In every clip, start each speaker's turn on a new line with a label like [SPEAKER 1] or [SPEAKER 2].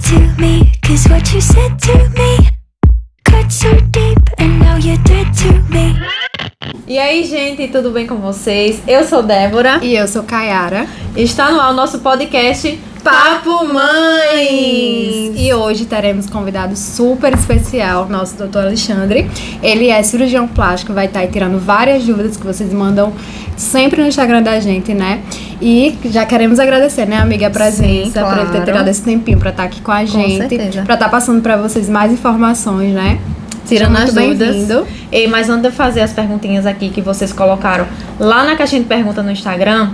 [SPEAKER 1] to me, 'cause what you said to me cut so deep, and now you're dead to me.
[SPEAKER 2] E aí, gente, tudo bem com vocês? Eu sou Débora.
[SPEAKER 3] E eu sou Kayara.
[SPEAKER 2] Está no ar o nosso podcast Papo Mães!
[SPEAKER 3] E hoje teremos convidado super especial, nosso doutor Alexandre. Ele é cirurgião plástico, vai estar aí tirando várias dúvidas que vocês mandam sempre no Instagram da gente, né? E já queremos agradecer, né, amiga, a presença,
[SPEAKER 2] Sim, claro.
[SPEAKER 3] por ele ter tirado esse tempinho pra estar aqui com a gente.
[SPEAKER 2] certeza.
[SPEAKER 3] Pra estar passando pra vocês mais informações, né?
[SPEAKER 2] Tirando
[SPEAKER 3] Seja
[SPEAKER 2] as
[SPEAKER 3] muito
[SPEAKER 2] dúvidas.
[SPEAKER 3] bem-vindo.
[SPEAKER 2] Ei, mas antes de eu fazer as perguntinhas aqui que vocês colocaram lá na caixinha de pergunta no Instagram,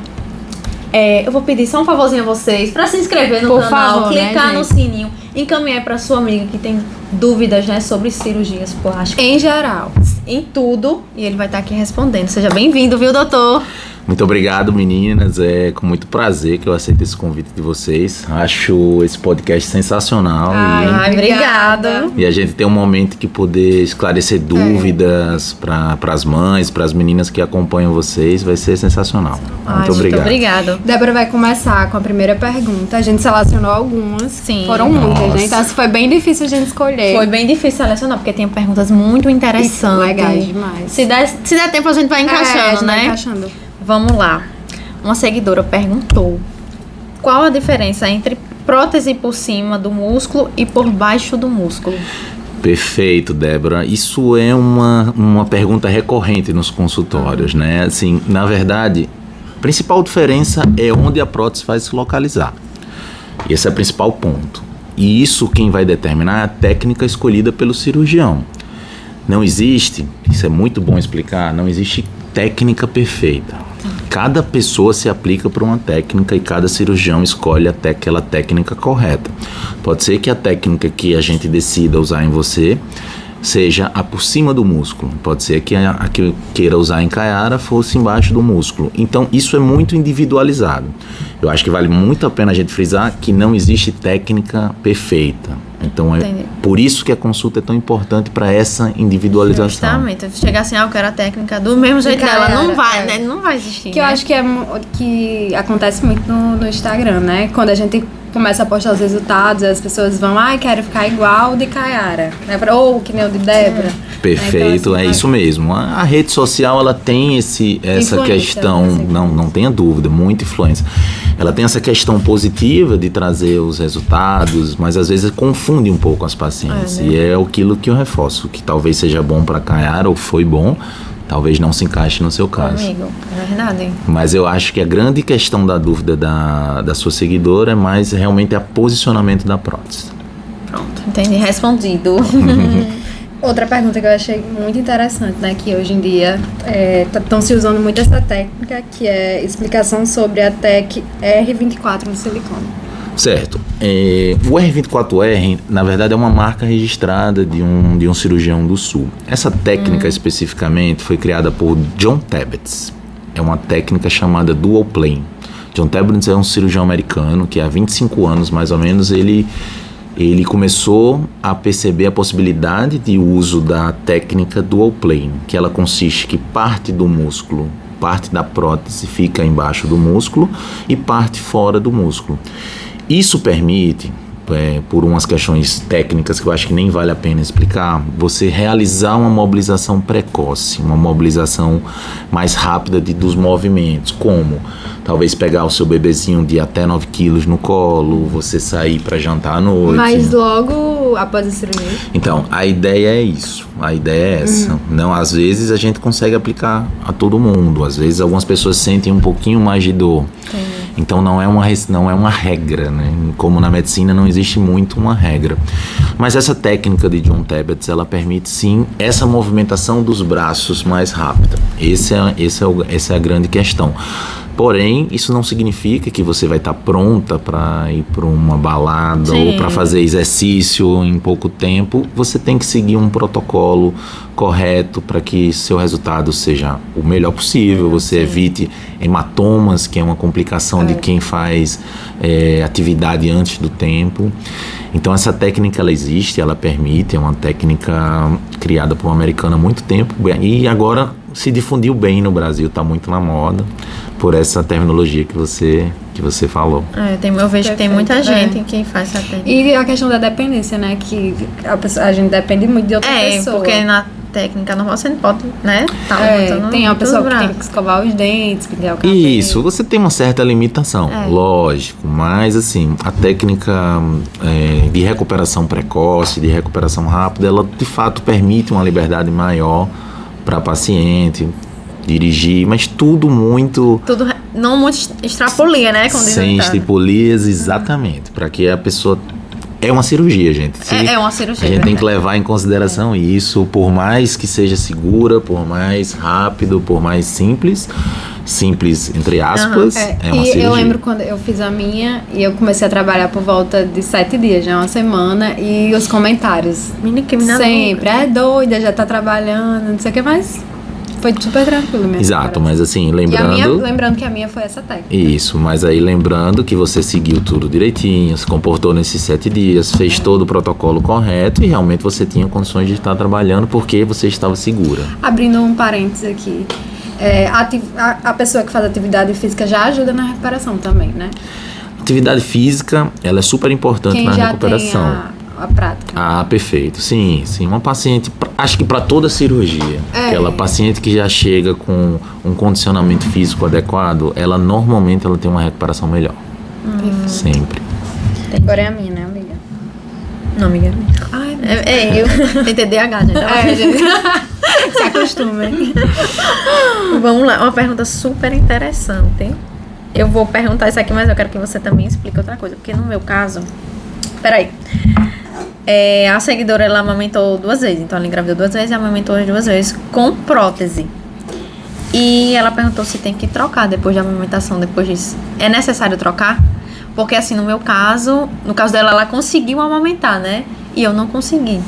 [SPEAKER 2] eu vou pedir só um favorzinho a vocês pra se inscrever no
[SPEAKER 3] Por
[SPEAKER 2] canal,
[SPEAKER 3] favor, né,
[SPEAKER 2] clicar no
[SPEAKER 3] gente?
[SPEAKER 2] sininho, encaminhar pra sua amiga que tem dúvidas, né, sobre cirurgias plásticas,
[SPEAKER 3] Em geral.
[SPEAKER 2] em tudo, e ele vai estar aqui respondendo. Seja bem-vindo, viu, doutor?
[SPEAKER 4] Muito obrigado, meninas. É com muito prazer que eu aceito esse convite de vocês. Acho esse podcast sensacional.
[SPEAKER 2] Ai, obrigada.
[SPEAKER 4] E a gente tem um momento que poder esclarecer dúvidas para as mães, para as meninas que acompanham vocês, vai ser sensacional. Muito obrigado.
[SPEAKER 2] Muito obrigado.
[SPEAKER 3] Débora vai começar com a primeira pergunta. A gente selecionou algumas.
[SPEAKER 2] Sim.
[SPEAKER 3] Foram muitas,
[SPEAKER 4] Nossa.
[SPEAKER 3] né? Então foi bem difícil a gente escolher.
[SPEAKER 2] Foi bem difícil selecionar, porque tem perguntas muito interessantes.
[SPEAKER 3] Legais demais.
[SPEAKER 2] Se der tempo, a gente vai
[SPEAKER 3] a
[SPEAKER 2] encaixando,
[SPEAKER 3] gente
[SPEAKER 2] né?
[SPEAKER 3] vai encaixando.
[SPEAKER 2] Vamos lá. Uma seguidora perguntou: qual a diferença entre prótese por cima do músculo e por baixo do músculo?
[SPEAKER 4] Perfeito, Débora. Isso é uma pergunta recorrente nos consultórios, né? Assim, na verdade, a principal diferença é onde a prótese vai se localizar. Esse é o principal ponto. E isso quem vai determinar é a técnica escolhida pelo cirurgião. Não existe, isso é muito bom explicar, não existe técnica perfeita. Cada pessoa se aplica para uma técnica e cada cirurgião escolhe até aquela técnica correta. Pode ser que a técnica que a gente decida usar em você seja a por cima do músculo. Pode ser que a que eu queira usar em Kayara fosse embaixo do músculo. Então isso é muito individualizado. Eu acho que vale muito a pena a gente frisar que não existe técnica perfeita. Então
[SPEAKER 2] Entendi.
[SPEAKER 4] por isso que a consulta é tão importante para essa individualização.
[SPEAKER 2] Justamente. Chegar assim, eu quero a técnica do mesmo jeito dela.
[SPEAKER 3] Kayara,
[SPEAKER 2] Não vai,
[SPEAKER 3] é.
[SPEAKER 2] né? Não vai existir.
[SPEAKER 3] Que eu
[SPEAKER 2] né?
[SPEAKER 3] acho que acontece muito no Instagram, né? Quando a gente começa a postar os resultados, as pessoas vão, quero ficar igual de Kayara, né? Ou que nem o de Débora.
[SPEAKER 4] Perfeito,
[SPEAKER 3] Então, assim,
[SPEAKER 4] é isso mesmo. A rede social, ela tem essa
[SPEAKER 3] Influência,
[SPEAKER 4] questão,
[SPEAKER 3] né?
[SPEAKER 4] não tenha dúvida, muita influência. Ela tem essa questão positiva de trazer os resultados, mas às vezes confunde um pouco as pacientes.
[SPEAKER 2] né?
[SPEAKER 4] E é aquilo que eu reforço, que talvez seja bom para Kayara ou foi bom, talvez não se encaixe no seu caso.
[SPEAKER 2] Amigo, é verdade.
[SPEAKER 4] Mas eu acho que a grande questão da dúvida da sua seguidora é mais realmente o posicionamento da prótese.
[SPEAKER 2] Pronto, entendi. Respondido.
[SPEAKER 3] Outra pergunta que eu achei muito interessante, né? Que hoje em dia estão se usando muito essa técnica, que é explicação sobre a TEC R24 no silicone.
[SPEAKER 4] Certo. O R24R, na verdade, é uma marca registrada de um cirurgião do Sul. Essa técnica, especificamente, foi criada por John Tabatz. É uma técnica chamada Dual Plane. John Tabatz é um cirurgião americano que há 25 anos, mais ou menos, ele começou a perceber a possibilidade de uso da técnica Dual Plane, que ela consiste que parte do músculo, parte da prótese fica embaixo do músculo e parte fora do músculo. Isso permite, por umas questões técnicas que eu acho que nem vale a pena explicar, você realizar uma mobilização precoce, uma mobilização mais rápida dos movimentos, como talvez pegar o seu bebezinho de até 9 quilos no colo, você sair para jantar à noite.
[SPEAKER 3] Mas logo após a cirurgia.
[SPEAKER 4] Então, a ideia é isso, a ideia é essa. Não, às vezes a gente consegue aplicar a todo mundo, às vezes algumas pessoas sentem um pouquinho mais de dor. Então não é uma regra, né? Como na medicina não existe muito uma regra. Mas essa técnica de John Tabatz, ela permite sim essa movimentação dos braços mais rápida. Essa é a grande questão. Porém, isso não significa que você vai estar pronta para ir para uma balada ou para fazer exercício em pouco tempo. Você tem que seguir um protocolo correto para que seu resultado seja o melhor possível. Você evite hematomas, que é uma complicação de quem faz atividade antes do tempo. Então essa técnica ela existe, ela permite, é uma técnica criada por um americano há muito tempo e agora se difundiu bem no Brasil, está muito na moda por essa terminologia que você que você falou.
[SPEAKER 2] Eu vejo que tem muita
[SPEAKER 3] Perfeito,
[SPEAKER 2] gente que faz essa técnica.
[SPEAKER 3] E a questão da dependência, né? Que a gente depende muito de outra pessoa.
[SPEAKER 2] Porque na técnica normal você não pode, né? Tá levantando
[SPEAKER 3] tem uma pessoa
[SPEAKER 2] tudo
[SPEAKER 3] que
[SPEAKER 2] pra-
[SPEAKER 3] tem que escovar os dentes, pentear o cabelo.
[SPEAKER 4] Isso, você tem uma certa limitação, lógico, mas assim, a técnica de recuperação precoce, de recuperação rápida, ela de fato permite uma liberdade maior para a paciente dirigir, mas tudo muito
[SPEAKER 2] Tudo não muito extrapolia, né? Como diz o
[SPEAKER 4] sem
[SPEAKER 2] ditado.
[SPEAKER 4] estipulias, exatamente, para que a pessoa... É uma cirurgia, gente.
[SPEAKER 2] É uma cirurgia.
[SPEAKER 4] A gente tem que
[SPEAKER 2] verdade.
[SPEAKER 4] levar em consideração isso, por mais que seja segura, por mais rápido, por mais simples entre aspas, é uma
[SPEAKER 3] E
[SPEAKER 4] cirurgia.
[SPEAKER 3] eu lembro quando eu fiz a minha e eu comecei a trabalhar por volta de 7 dias, já uma semana, e os comentários.
[SPEAKER 2] Menina, que menina
[SPEAKER 3] Sempre,
[SPEAKER 2] louca.
[SPEAKER 3] é doida, já tá trabalhando, não sei o que, mas foi super tranquilo mesmo.
[SPEAKER 4] Exato,
[SPEAKER 3] cara.
[SPEAKER 4] mas assim,
[SPEAKER 3] E a minha,
[SPEAKER 4] lembrando...
[SPEAKER 3] lembrando que a minha foi essa técnica.
[SPEAKER 4] Isso, mas aí lembrando que você seguiu tudo direitinho, se comportou nesses 7 dias, fez todo o protocolo correto e realmente você tinha condições de estar trabalhando porque você estava segura.
[SPEAKER 3] Abrindo um parênteses aqui, a pessoa que faz atividade física já ajuda na recuperação também, né?
[SPEAKER 4] Atividade física, ela é super importante
[SPEAKER 3] Quem
[SPEAKER 4] na
[SPEAKER 3] já
[SPEAKER 4] recuperação.
[SPEAKER 3] tem a prática.
[SPEAKER 4] Ah, perfeito. Sim. Uma paciente, acho que para toda cirurgia, aquela paciente que já chega com um condicionamento físico adequado, ela normalmente ela tem uma recuperação melhor. Sempre.
[SPEAKER 3] Agora é a minha, né, amiga?
[SPEAKER 2] Não, amiga.
[SPEAKER 3] Ai,
[SPEAKER 2] Eu tem TDAH, gente.
[SPEAKER 3] gente. Se acostumem.
[SPEAKER 2] Vamos lá, uma pergunta super interessante. Eu vou perguntar isso aqui, mas eu quero que você também explique outra coisa. Porque no meu caso... Peraí. A seguidora, ela amamentou 2 vezes. Então, ela engravidou 2 vezes e amamentou as 2 vezes com prótese. E ela perguntou se tem que trocar depois da amamentação, depois disso. É necessário trocar? Porque, assim, no meu caso... No caso dela, ela conseguiu amamentar, né? E eu não consegui.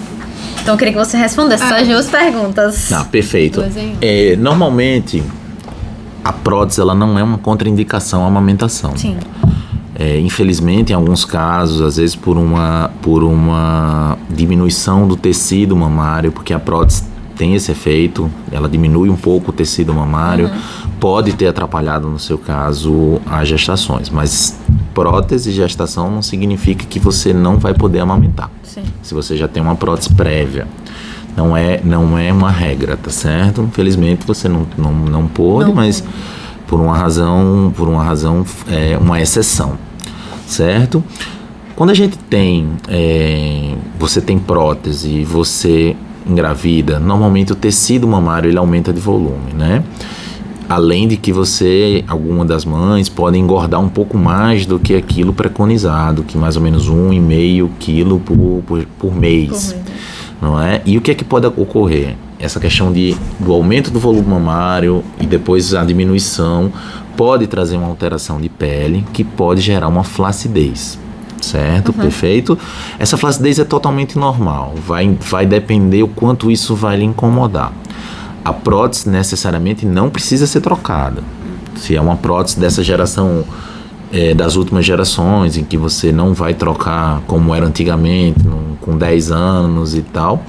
[SPEAKER 2] Então, eu queria que você respondesse essas 2 perguntas.
[SPEAKER 4] Tá, perfeito.
[SPEAKER 3] 2 em 1.
[SPEAKER 4] Normalmente, a prótese ela não é uma contraindicação à amamentação.
[SPEAKER 2] Sim.
[SPEAKER 4] Infelizmente, em alguns casos, às vezes por uma diminuição do tecido mamário, porque a prótese tem esse efeito, ela diminui um pouco o tecido mamário, pode ter atrapalhado, no seu caso, as gestações. Mas prótese e gestação não significa que você não vai poder amamentar.
[SPEAKER 2] Sim.
[SPEAKER 4] Se você já tem uma prótese prévia. Não é uma regra, tá certo? Infelizmente você não pôde, mas por uma razão é uma exceção, certo? Quando a gente tem, você tem prótese e você engravida, normalmente o tecido mamário ele aumenta de volume, né? Além de que alguma das mães podem engordar um pouco mais do que aquilo preconizado, que mais ou menos 1,5 quilo por mês. Não é? E o que é que pode ocorrer? Essa questão do aumento do volume mamário e depois a diminuição pode trazer uma alteração de pele que pode gerar uma flacidez, certo? Perfeito? Essa flacidez é totalmente normal, vai depender o quanto isso vai lhe incomodar. A prótese necessariamente não precisa ser trocada. Se é uma prótese dessa geração, das últimas gerações, em que você não vai trocar como era antigamente, com 10 anos e tal,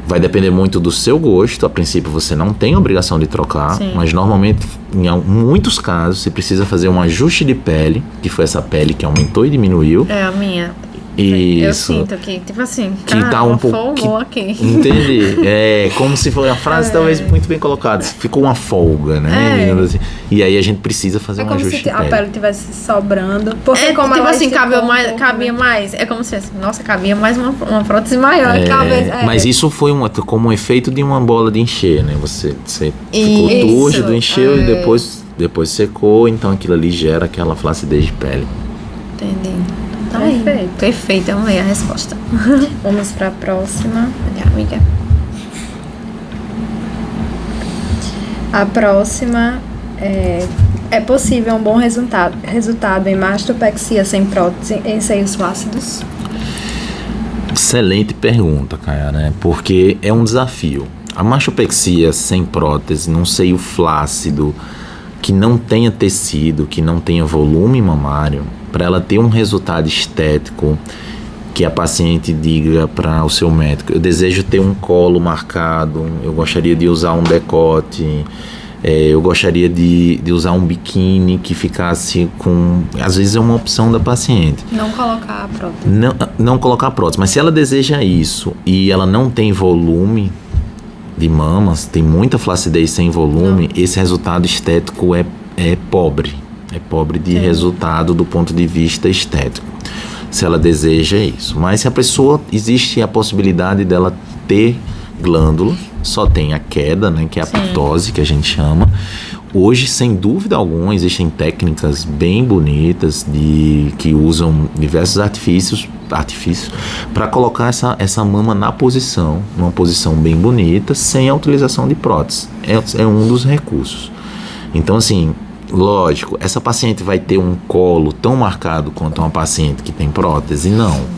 [SPEAKER 4] vai depender muito do seu gosto. A princípio você não tem obrigação de trocar,
[SPEAKER 2] Sim.
[SPEAKER 4] mas normalmente, em muitos casos, você precisa fazer um ajuste de pele, que foi essa pele que aumentou e diminuiu.
[SPEAKER 2] É a minha. Eu
[SPEAKER 4] Isso.
[SPEAKER 2] sinto que, tipo assim,
[SPEAKER 4] Que tá um pouco.
[SPEAKER 2] folgou aqui.
[SPEAKER 4] Entendi. É como se foi a frase talvez muito bem colocada. Ficou uma folga, né? Digamos assim. E aí a gente precisa fazer
[SPEAKER 3] É
[SPEAKER 4] um
[SPEAKER 3] como
[SPEAKER 4] ajuste
[SPEAKER 3] se
[SPEAKER 4] de
[SPEAKER 3] a
[SPEAKER 4] pele.
[SPEAKER 3] pele estivesse sobrando. Porque como
[SPEAKER 2] tipo
[SPEAKER 3] ela
[SPEAKER 2] assim,
[SPEAKER 3] esticou
[SPEAKER 2] cabia mais. É como se, nossa, cabia mais uma prótese maior.
[SPEAKER 3] talvez,
[SPEAKER 4] Mas isso foi como um efeito de uma bola de encher, né? Você ficou
[SPEAKER 2] Isso.
[SPEAKER 4] túrgido, encheu e depois secou, então aquilo ali gera aquela flacidez de pele.
[SPEAKER 2] Entendi. Tá aí.
[SPEAKER 3] Perfeito.
[SPEAKER 2] Perfeito, eu amei a resposta.
[SPEAKER 3] Vamos pra próxima.
[SPEAKER 2] Olha, amiga.
[SPEAKER 3] A próxima é possível um bom resultado em mastopexia sem prótese em seios flácidos?
[SPEAKER 4] Excelente pergunta, Caia, né? Porque é um desafio. A mastopexia sem prótese, num seio flácido, que não tenha tecido, que não tenha volume mamário, para ela ter um resultado estético, que a paciente diga para o seu médico: eu desejo ter um colo marcado, eu gostaria de usar um decote, Eu gostaria de usar um biquíni que ficasse com... Às vezes é uma opção da paciente.
[SPEAKER 3] Não colocar a prótese.
[SPEAKER 4] Não colocar prótese. Mas se ela deseja isso e ela não tem volume de mamas, tem muita flacidez sem volume, esse resultado estético é pobre. É pobre de resultado do ponto de vista estético. Se ela deseja isso. Mas se a pessoa... Existe a possibilidade dela ter glândula, só tem a queda, né, que é a ptose, que a gente chama. Hoje, sem dúvida alguma, existem técnicas bem bonitas que usam diversos artifícios para colocar essa mama numa posição bem bonita, sem a utilização de prótese. É um dos recursos. Então, assim, lógico, essa paciente vai ter um colo tão marcado quanto uma paciente que tem prótese? Não.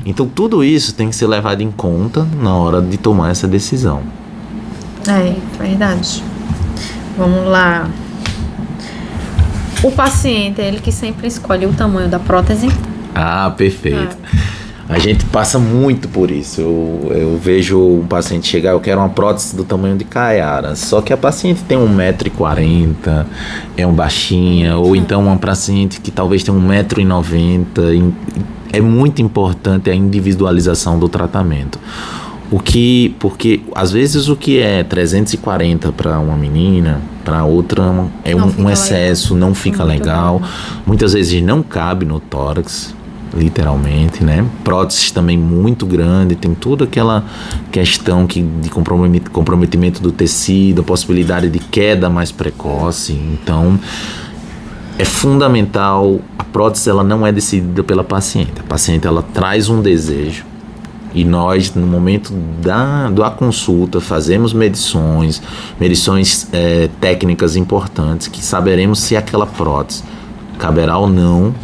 [SPEAKER 4] Então, tudo isso tem que ser levado em conta na hora de tomar essa decisão.
[SPEAKER 2] É, verdade. Vamos lá. O paciente é ele que sempre escolhe o tamanho da prótese?
[SPEAKER 4] Ah, perfeito. A gente passa muito por isso. Eu vejo um paciente chegar, eu quero uma prótese do tamanho de Kayara. Só que a paciente tem 1,40 m, é um baixinha, ou então uma paciente que talvez tenha 1,90 m. É muito importante a individualização do tratamento. Porque às vezes o que é 340 para uma menina, para outra é um excesso, não fica legal. Muitas vezes não cabe no tórax, literalmente, né? Próteses também muito grande, tem toda aquela questão de comprometimento do tecido, a possibilidade de queda mais precoce. Então, é fundamental, a prótese ela não é decidida pela paciente. A paciente ela traz um desejo e nós, no momento da consulta, fazemos medições técnicas importantes que saberemos se aquela prótese caberá ou não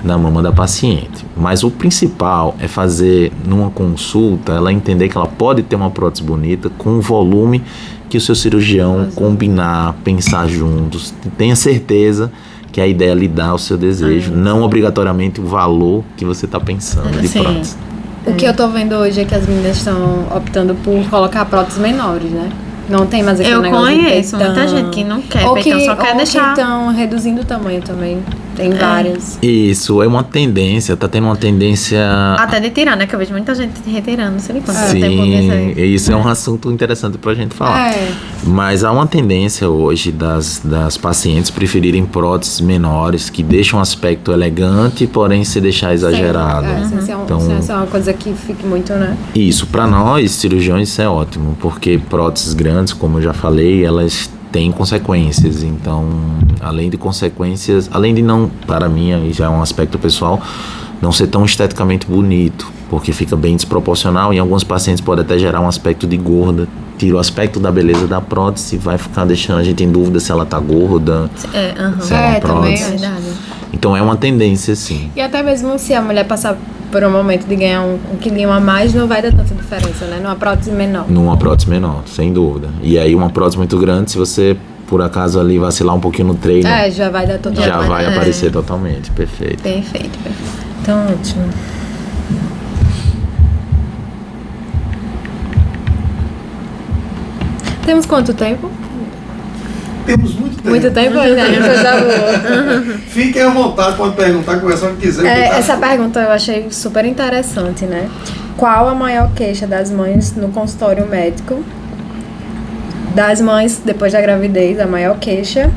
[SPEAKER 4] na mama da paciente. Mas o principal é fazer numa consulta, ela entender que ela pode ter uma prótese bonita com o volume que o seu cirurgião combinar, pensar juntos. Tenha certeza que a ideia é lhe dá o seu desejo, não obrigatoriamente o valor que você está pensando de prótese.
[SPEAKER 3] O que eu tô vendo hoje é que as meninas estão optando por colocar próteses menores, né? Não tem mais aquele negócio de
[SPEAKER 2] conheço muita gente que não quer peitão, só quer deixar...
[SPEAKER 3] que estão reduzindo o tamanho também. Tem várias.
[SPEAKER 4] Isso, é uma tendência, tá tendo uma tendência...
[SPEAKER 2] Até de tirar, né? Que eu vejo muita gente retirando silicone.
[SPEAKER 4] Sim, isso é um assunto interessante pra gente falar. Mas há uma tendência hoje das pacientes preferirem próteses menores, que deixam um aspecto elegante, porém se deixar exagerado.
[SPEAKER 3] Isso é uma coisa que fica muito, né?
[SPEAKER 4] Isso, pra nós, cirurgiões, isso é ótimo, porque próteses grandes, como eu já falei, elas têm consequências. Então, além de não, para mim, aí já é um aspecto pessoal, não ser tão esteticamente bonito, porque fica bem desproporcional. Em alguns pacientes pode até gerar um aspecto de gorda. Tira o aspecto da beleza da prótese, vai ficar deixando a gente em dúvida se ela tá gorda, se é uma prótese.
[SPEAKER 3] Também, verdade.
[SPEAKER 4] Então é uma tendência, sim.
[SPEAKER 3] E até mesmo se a mulher passar por um momento de ganhar um quilinho a mais, não vai dar tanta diferença, né? Numa prótese menor.
[SPEAKER 4] Numa prótese menor, sem dúvida. E aí uma prótese muito grande, se você por acaso ali vacilar um pouquinho no treino,
[SPEAKER 3] já vai dar totalmente.
[SPEAKER 4] Já vai aparecer totalmente, perfeito.
[SPEAKER 2] Perfeito. Então, ótimo.
[SPEAKER 3] Temos quanto tempo?
[SPEAKER 5] Temos muito tempo.
[SPEAKER 3] Muito tempo, né? Coisa boa.
[SPEAKER 5] Fiquem à vontade, pode perguntar, conversar o que quiser.
[SPEAKER 3] Essa pergunta eu achei super interessante, né? Qual a maior queixa das mães no consultório médico? Das mães depois da gravidez, a maior queixa.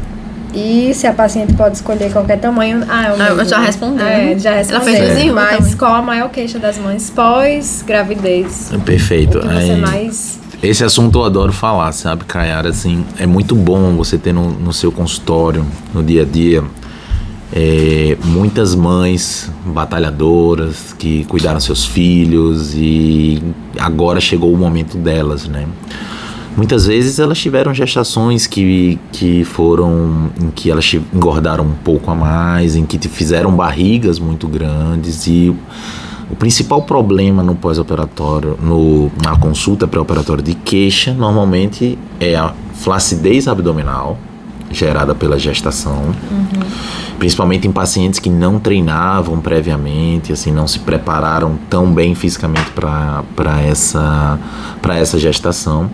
[SPEAKER 3] E se a paciente pode escolher qualquer tamanho.
[SPEAKER 2] Eu já respondi.
[SPEAKER 3] Já respondeu.
[SPEAKER 2] Ela fez desenho,
[SPEAKER 3] mas
[SPEAKER 2] também.
[SPEAKER 3] qual a maior queixa das mães pós-gravidez?
[SPEAKER 4] Perfeito.
[SPEAKER 3] O que você mais...
[SPEAKER 4] Esse assunto eu adoro falar, sabe, Kayara? Assim, é muito bom você ter no seu consultório, no dia a dia, muitas mães batalhadoras que cuidaram seus filhos e agora chegou o momento delas, né? Muitas vezes elas tiveram gestações que foram em que elas engordaram um pouco a mais, em que fizeram barrigas muito grandes e o principal problema no pós-operatório, na consulta pré-operatória de queixa, normalmente é a flacidez abdominal gerada pela gestação, principalmente em pacientes que não treinavam previamente, assim, não se prepararam tão bem fisicamente para essa gestação,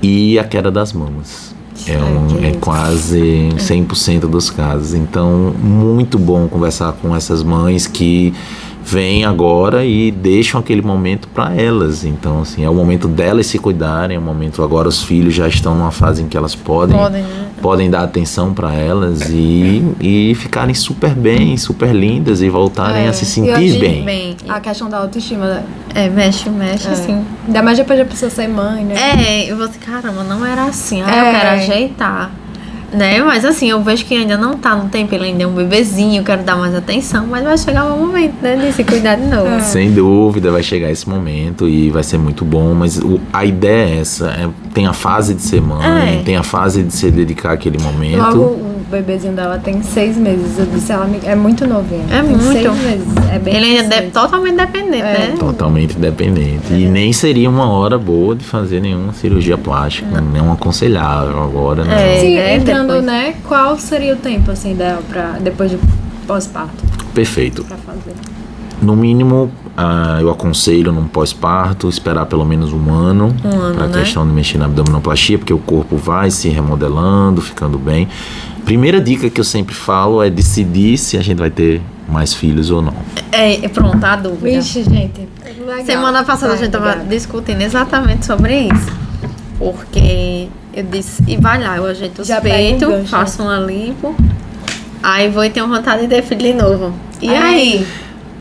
[SPEAKER 4] e a queda das mamas. É quase 100% dos casos. Então, muito bom conversar com essas mães que vêm agora e deixam aquele momento para elas. Então, assim, é o momento delas se cuidarem, é o momento agora os filhos já estão numa fase em que elas podem dar atenção para elas e ficarem super bem, super lindas e voltarem a se sentir bem.
[SPEAKER 3] A questão da autoestima.
[SPEAKER 2] Mexe, assim.
[SPEAKER 3] Ainda mais depois da pessoa ser mãe, né?
[SPEAKER 2] Eu vou assim, caramba, não era assim. Eu quero ajeitar. Né? Mas assim, eu vejo que ainda não tá no tempo, ele ainda é um bebezinho, eu quero dar mais atenção, mas vai chegar um momento, né, de se cuidar de novo.
[SPEAKER 4] Sem dúvida, vai chegar esse momento e vai ser muito bom, mas a ideia é essa, tem a fase de ser mãe, tem a fase de se dedicar àquele momento.
[SPEAKER 3] Logo, o bebezinho dela tem 6 meses, eu disse, ela é muito novinha.
[SPEAKER 2] É
[SPEAKER 3] tem
[SPEAKER 2] muito.
[SPEAKER 3] 6 meses, é bem
[SPEAKER 2] ele ainda é totalmente dependente, né?
[SPEAKER 4] Totalmente dependente. E nem seria uma hora boa de fazer nenhuma cirurgia plástica, não aconselhável agora, né?
[SPEAKER 3] Sim, entrando, né? Qual seria o tempo, assim, dela pra depois de pós-parto?
[SPEAKER 4] Perfeito.
[SPEAKER 3] Pra fazer?
[SPEAKER 4] No mínimo, eu aconselho num pós-parto esperar pelo menos um ano para a questão de mexer na abdominoplastia, porque o corpo vai se remodelando, ficando bem. Primeira dica que eu sempre falo é decidir se a gente vai ter mais filhos ou não.
[SPEAKER 2] Pronto, a dúvida.
[SPEAKER 3] Vixe, gente. Legal.
[SPEAKER 2] Semana passada a gente tava discutindo exatamente sobre isso. Porque eu disse, e vai lá, eu ajeito os peitos, faço uma lipo, aí vou e tenho vontade de ter filho de novo. E aí?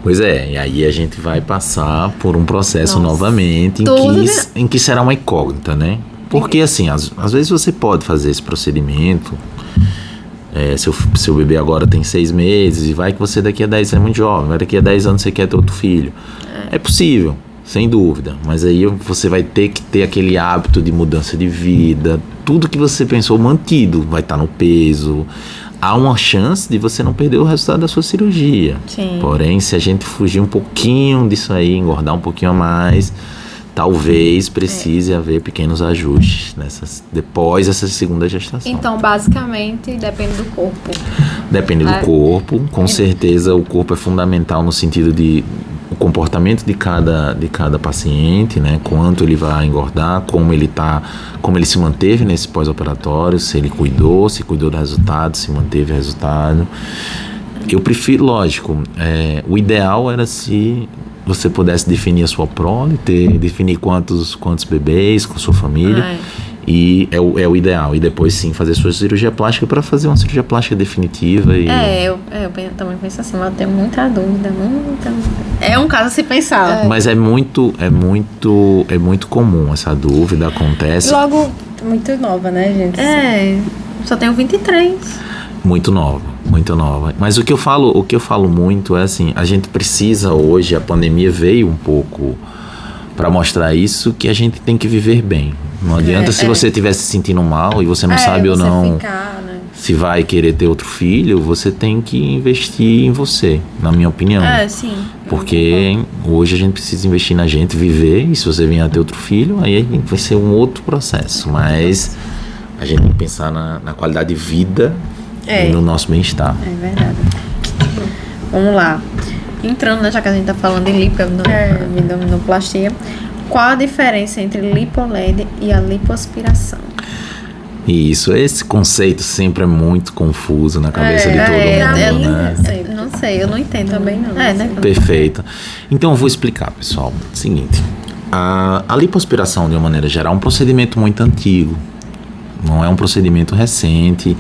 [SPEAKER 4] Pois é, e aí a gente vai passar por um processo novamente em que será uma incógnita, né? Porque assim, às vezes você pode fazer esse procedimento, seu bebê agora tem 6 meses, e vai que você daqui a 10 é muito jovem, vai daqui a 10 anos você quer ter outro filho. É possível. Sem dúvida, mas aí você vai ter que ter aquele hábito de mudança de vida, tudo que você pensou mantido, vai estar no peso. Há uma chance de você não perder o resultado da sua cirurgia.
[SPEAKER 2] Sim.
[SPEAKER 4] Porém, se a gente fugir um pouquinho disso aí, engordar um pouquinho a mais, talvez precise haver pequenos ajustes depois dessa segunda gestação.
[SPEAKER 3] Então, basicamente, depende do corpo.
[SPEAKER 4] Depende do corpo, com certeza o corpo é fundamental no sentido de o comportamento de cada paciente, né? Quanto ele vai engordar, como ele se manteve nesse pós-operatório, se ele cuidou do resultado, se manteve o resultado. Eu prefiro, lógico, o ideal era se você pudesse definir a sua prole, definir quantos bebês com sua família. E é o ideal. E depois sim fazer sua cirurgia plástica para fazer uma cirurgia plástica definitiva.
[SPEAKER 2] Eu também penso assim, mas eu tenho muita dúvida. É um caso a se pensar.
[SPEAKER 4] Mas é muito comum essa dúvida, acontece.
[SPEAKER 3] Logo, muito nova, né, gente?
[SPEAKER 2] Só tenho 23.
[SPEAKER 4] Muito nova. Mas o que eu falo muito é assim, a gente precisa hoje, a pandemia veio um pouco para mostrar isso, que a gente tem que viver bem. Não adianta se você estiver se sentindo mal e você não sabe ou não se vai querer ter outro filho, você tem que investir em você, na minha opinião.
[SPEAKER 2] Sim.
[SPEAKER 4] Porque hoje a gente precisa investir na gente, viver, e se você vier a ter outro filho, aí vai ser um outro processo. Mas a gente tem que pensar na qualidade de vida e no nosso bem-estar.
[SPEAKER 2] É verdade. Vamos lá. Entrando, já que a gente tá falando em abdominoplastia, qual a diferença entre lipo-LED e a lipoaspiração?
[SPEAKER 4] Isso, esse conceito sempre é muito confuso na cabeça de todo mundo, né?
[SPEAKER 2] Não sei, eu não entendo também não. Né?
[SPEAKER 4] Perfeito. Então eu vou explicar, pessoal. Seguinte, a lipoaspiração, de uma maneira geral, é um procedimento muito antigo. Não é um procedimento recente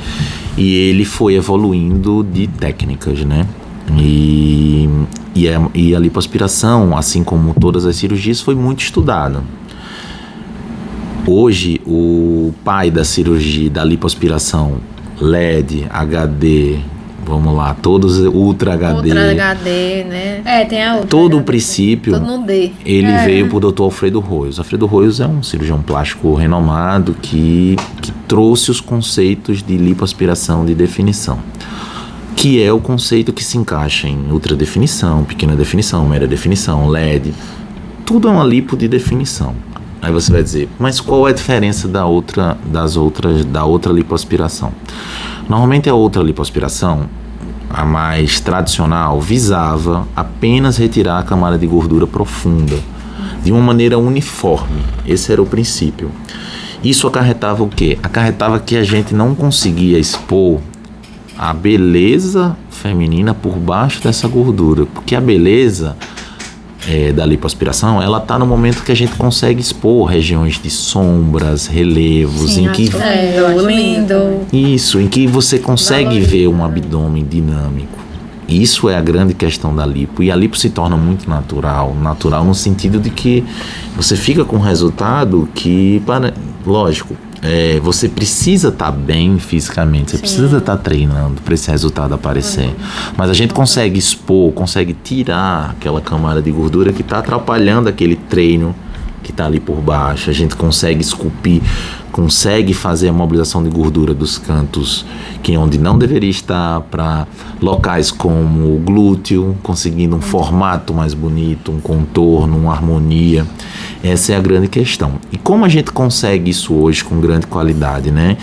[SPEAKER 4] e ele foi evoluindo de técnicas, né? E a lipoaspiração, assim como todas as cirurgias, foi muito estudada. Hoje, o pai da cirurgia, da lipoaspiração, LED, HD, vamos lá, todos Ultra HD.
[SPEAKER 2] Ultra HD, né?
[SPEAKER 3] Tem a outra.
[SPEAKER 4] Todo o princípio,
[SPEAKER 2] todo mundo
[SPEAKER 4] ele veio pro Dr. Alfredo Royos. Alfredo Royos é um cirurgião plástico renomado que trouxe os conceitos de lipoaspiração de definição, que é o conceito que se encaixa em ultra definição, pequena definição, média definição, LED. Tudo é uma lipo de definição. Aí você vai dizer, mas qual é a diferença da outra lipoaspiração? Normalmente a outra lipoaspiração, a mais tradicional, visava apenas retirar a camada de gordura profunda, de uma maneira uniforme. Esse era o princípio. Isso acarretava o quê? Acarretava que a gente não conseguia expor a beleza feminina por baixo dessa gordura, porque a beleza da lipoaspiração, ela tá no momento que a gente consegue expor regiões de sombras, relevos,
[SPEAKER 2] Sim,
[SPEAKER 4] em que
[SPEAKER 2] eu acho lindo.
[SPEAKER 4] isso, em que você consegue ver um abdômen dinâmico. Isso é a grande questão da lipo. E a lipo se torna muito natural. Natural no sentido de que você fica com um resultado que, lógico, você precisa estar bem fisicamente. Você precisa estar treinando para esse resultado aparecer. Mas a gente consegue expor, consegue tirar aquela camada de gordura que está atrapalhando aquele treino que está ali por baixo. A gente consegue esculpir, consegue fazer a mobilização de gordura dos cantos onde não deveria estar, para locais como o glúteo, conseguindo um formato mais bonito, um contorno, uma harmonia. Essa é a grande questão. E como a gente consegue isso hoje com grande qualidade, né?